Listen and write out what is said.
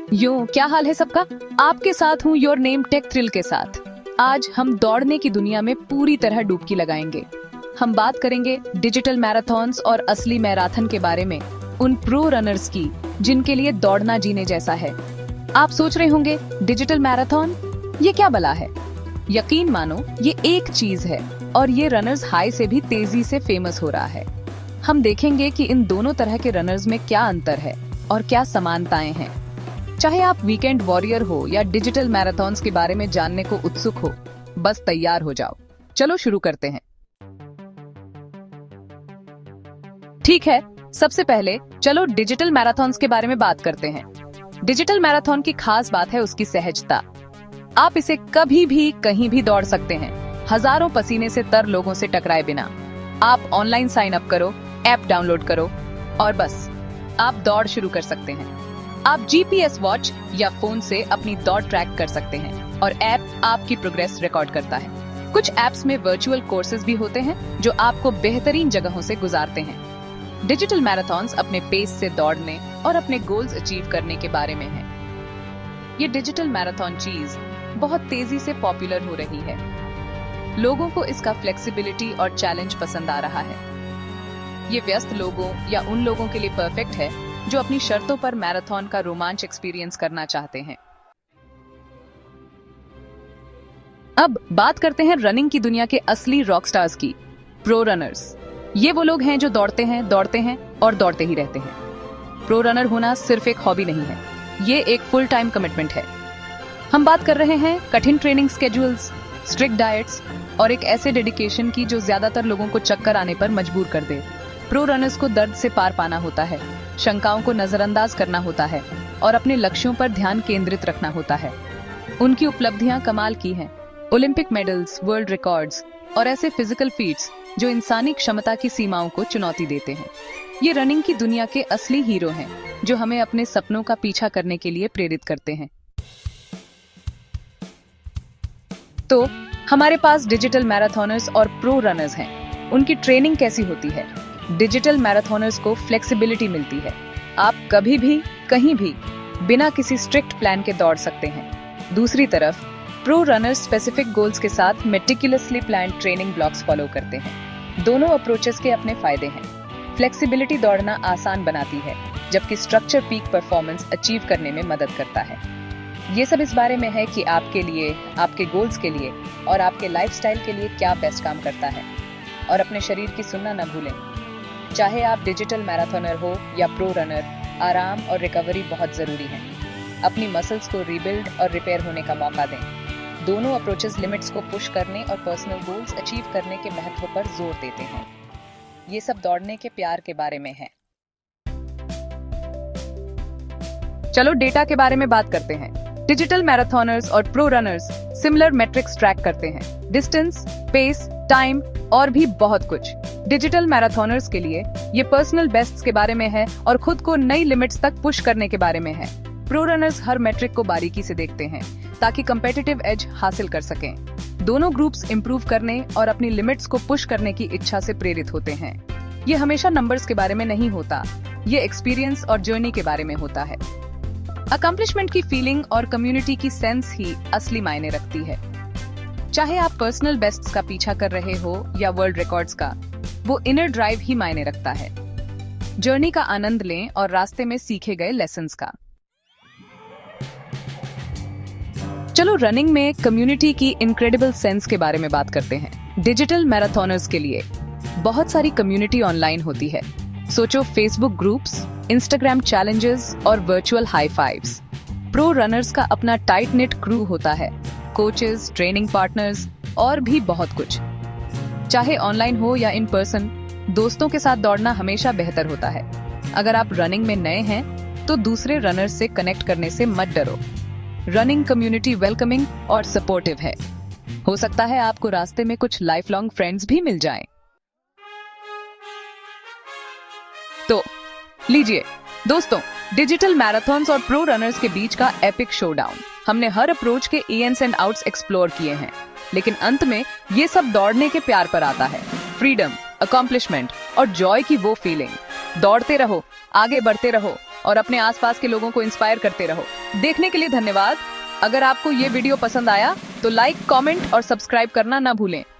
यो क्या हाल है सबका। आपके साथ हूँ योर नेम टेक थ्रिल के साथ। आज हम दौड़ने की दुनिया में पूरी तरह डुबकी लगाएंगे। हम बात करेंगे डिजिटल मैराथन्स और असली मैराथन के बारे में, उन प्रो रनर्स की जिनके लिए दौड़ना जीने जैसा है। आप सोच रहे होंगे डिजिटल मैराथन ये क्या बला है। यकीन मानो ये एक चीज है और ये रनर्स हाई से भी तेजी से फेमस हो रहा है। हम देखेंगे कि इन दोनों तरह के रनर्स में क्या अंतर है और क्या समानताएं हैं। चाहे आप वीकेंड वॉरियर हो या डिजिटल मैराथन्स के बारे में जानने को उत्सुक हो, बस तैयार हो जाओ। चलो शुरू करते हैं। ठीक है, सबसे पहले चलो डिजिटल मैराथन्स के बारे में बात करते हैं। डिजिटल मैराथन की खास बात है उसकी सहजता। आप इसे कभी भी कहीं भी दौड़ सकते हैं, हजारों पसीने से तर लोगों से टकराए बिना। आप ऑनलाइन साइन अप करो, ऐप डाउनलोड करो और बस आप दौड़ शुरू कर सकते हैं। आप जीपीएस वॉच या फोन से अपनी दौड़ ट्रैक कर सकते हैं और ऐप आपकी प्रोग्रेस रिकॉर्ड करता है। कुछ ऐप्स में वर्चुअल कोर्सेज भी होते हैं जो आपको बेहतरीन जगहों से गुजारते हैं। डिजिटल मैराथन्स अपने पेस से दौड़ने और अपने गोल्स अचीव करने के बारे में है। ये डिजिटल मैराथन चीज बहुत तेजी से पॉपुलर हो रही है। लोगों को इसका फ्लेक्सिबिलिटी और चैलेंज पसंद आ रहा है। ये व्यस्त लोगों या उन लोगों के लिए परफेक्ट है जो अपनी शर्तों पर मैराथन का रोमांच एक्सपीरियंस करना चाहते हैं। अब बात करते हैं रनिंग की दुनिया के असली रॉक स्टार्स की, प्रो रनर्स। ये वो लोग हैं जो दौड़ते हैं और दौड़ते ही रहते हैं। प्रो रनर होना सिर्फ एक हॉबी नहीं है, ये एक फुल टाइम कमिटमेंट है। हम बात कर रहे हैं कठिन ट्रेनिंग स्केड्यूल्स, स्ट्रिक्ट डाइट्स और एक ऐसे डेडिकेशन की जो ज्यादातर लोगों को चक्कर आने पर मजबूर कर दे। प्रो रनर्स को दर्द से पार पाना होता है, शंकाओं को नजरअंदाज करना होता है और अपने लक्ष्यों पर ध्यान केंद्रित रखना होता है। उनकी उपलब्धियां कमाल की हैं। ओलंपिक मेडल्स, वर्ल्ड रिकॉर्ड्स और ऐसे फिजिकल फीट्स जो इंसानी क्षमता की सीमाओं को चुनौती देते हैं। ये रनिंग की दुनिया के असली हीरो हैं जो हमें अपने सपनों का पीछा करने के लिए प्रेरित करते हैं। तो हमारे पास डिजिटल मैराथनर्स और प्रो रनर्स हैं। उनकी ट्रेनिंग कैसी होती है? डिजिटल मैराथनर्स को फ्लेक्सिबिलिटी मिलती है। आप कभी भी कहीं भी बिना किसी स्ट्रिक्ट प्लान के दौड़ सकते हैं। दूसरी तरफ प्रो रनर्स स्पेसिफिक गोल्स के साथ meticulously plan training blocks follow करते हैं। दोनों अप्रोचेस के अपने फायदे हैं। फ्लेक्सिबिलिटी दौड़ना आसान बनाती है, जबकि स्ट्रक्चर पीक परफॉर्मेंस अचीव करने में मदद करता है। ये सब इस बारे में है कि आपके लिए, आपके गोल्स के लिए और आपके लाइफस्टाइल के लिए क्या बेस्ट काम करता है। और अपने शरीर की सुनना न भूलें। चाहे आप डिजिटल मैराथनर हो या प्रो रनर, आराम और रिकवरी बहुत जरूरी है। अपनी मसल्स को रीबिल्ड और रिपेयर होने का मौका दें। दोनों अप्रोचेस लिमिट्स को पुश करने और पर्सनल गोल्स अचीव करने के महत्व पर जोर देते हैं। ये सब दौड़ने के प्यार के बारे में है। चलो डेटा के बारे में बात करते हैं। डिजिटल मैराथनर्स और pro runners similar matrix track करते हैं, डिस्टेंस, पेस, टाइम और भी बहुत कुछ। डिजिटल मैराथनर्स के लिए ये पर्सनल बेस्ट्स के बारे में है और खुद को नई लिमिट्स तक पुश करने के बारे में है। प्रो रनर्स हर मैट्रिक को बारीकी से देखते हैं ताकि कंपेटिटिव एज हासिल कर सकें। दोनों ग्रुप्स इंप्रूव करने और अपनी लिमिट्स को पुश करने की इच्छा से प्रेरित होते हैं। ये हमेशा नंबर्स के बारे में नहीं होता, ये एक्सपीरियंस और जर्नी के बारे में होता है। अकम्प्लिशमेंट की फीलिंग और कम्युनिटी की सेंस ही असली मायने रखती है। चाहे आप पर्सनल बेस्ट्स का पीछा कर रहे हो या वर्ल्ड रिकॉर्ड्स का, वो इनर ड्राइव ही मायने रखता है। जर्नी का आनंद लें और रास्ते में सीखे गए लेसन्स का। चलो रनिंग में कम्युनिटी की इनक्रेडिबल सेंस के बारे में बात करते हैं। डिजिटल मैराथनर्स के लिए बहुत सारी कम्युनिटी ऑनलाइन होती है। सोचो फेसबुक ग्रुप्स, इंस्टाग्राम चैलेंजेस और virtual high fives. Pro runners का अपना टाइट निट क्रू होता है, कोचेस, ट्रेनिंग पार्टनर्स और भी बहुत कुछ। चाहे ऑनलाइन हो या इन पर्सन, दोस्तों के साथ दौड़ना हमेशा बेहतर होता है। अगर आप रनिंग में नए हैं तो दूसरे रनर्स से कनेक्ट करने से मत डरो। रनिंग कम्युनिटी वेलकमिंग और सपोर्टिव है। हो सकता है आपको रास्ते में कुछ लाइफ लॉन्ग फ्रेंड्स भी मिल जाएं। तो लीजिए दोस्तों, डिजिटल मैराथन्स और प्रो रनर्स के बीच का एपिक शोडाउन। हमने हर अप्रोच के इन्स एंड आउट्स एक्सप्लोर किए हैं, लेकिन अंत में ये सब दौड़ने के प्यार पर आता है। फ्रीडम, अकॉम्प्लिशमेंट और जॉय की वो फीलिंग। दौड़ते रहो, आगे बढ़ते रहो और अपने आसपास के लोगों को इंस्पायर करते रहो। देखने के लिए धन्यवाद। अगर आपको ये वीडियो पसंद आया तो लाइक, कमेंट और सब्सक्राइब करना ना भूलें।